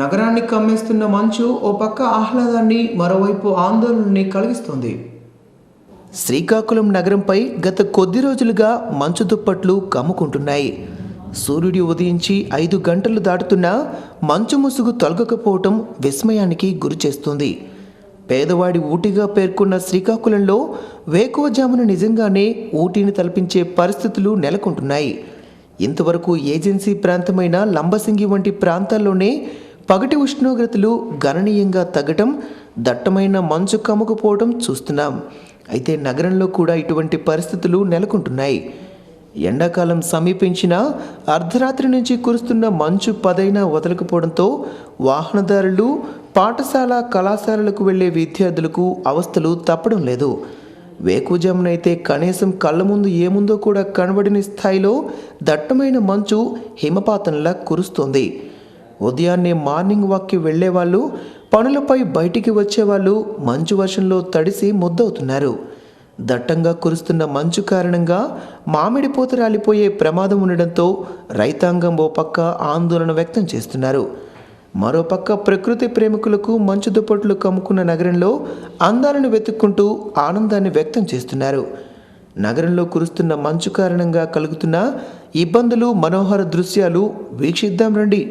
నగరాన్ని కమ్మేస్తున్న మంచు ఓ పక్క ఆహ్లాదాన్ని, మరోవైపు ఆందోళనని కలిగిస్తుంది. శ్రీకాకుళం నగరంపై గత కొద్ది రోజులుగా మంచు దుప్పట్లు కమ్ముకుంటున్నాయి. సూర్యుడు ఉదయించి 5 గంటలు దాటుతున్నా మంచు ముసుగు తొలగకపోవటం విస్మయానికి గురిచేస్తుంది. పేదవాడి ఊటీగా పేర్కొన్న శ్రీకాకుళంలో వేకువజామున నిజంగానే ఊటీని తలపించే పరిస్థితులు నెలకొంటున్నాయి. ఇంతవరకు ఏజెన్సీ ప్రాంతమైన లంబసింగి వంటి ప్రాంతాల్లోనే పగటి ఉష్ణోగ్రతలు గణనీయంగా తగ్గటం, దట్టమైన మంచు కమ్ముకుపోవడం చూస్తున్నాం. అయితే నగరంలో కూడా ఇటువంటి పరిస్థితులు నెలకొంటున్నాయి. ఎండాకాలం సమీపించినా అర్ధరాత్రి నుంచి కురుస్తున్న మంచు పదైనా వదలకపోవడంతో వాహనదారులు, పాఠశాల కళాశాలలకు వెళ్లే విద్యార్థులకు అవస్థలు తప్పడం లేదు. వేకువజామునైతే కనీసం కళ్ళ ముందు ఏముందో కూడా కనబడని స్థాయిలో దట్టమైన మంచు హిమపాతంలా కురుస్తోంది. ఉదయాన్నే మార్నింగ్ వాక్కి వెళ్లేవాళ్ళు, పనులపై బయటికి వచ్చేవాళ్ళు మంచు వర్షంలో తడిసి ముద్దవుతున్నారు. దట్టంగా కురుస్తున్న మంచు కారణంగా మామిడి పూత రాలిపోయే ప్రమాదం ఉండడంతో రైతాంగం ఓ పక్క ఆందోళన వ్యక్తం చేస్తున్నారు. మరోపక్క ప్రకృతి ప్రేమికులకు మంచు దుప్పట్లు కమ్ముకున్న నగరంలో అందాలను వెతుక్కుంటూ ఆనందాన్ని వ్యక్తం చేస్తున్నారు. నగరంలో కురుస్తున్న మంచు కారణంగా కలుగుతున్న ఇబ్బందులు, మనోహర దృశ్యాలు వీక్షిద్దాం రండి.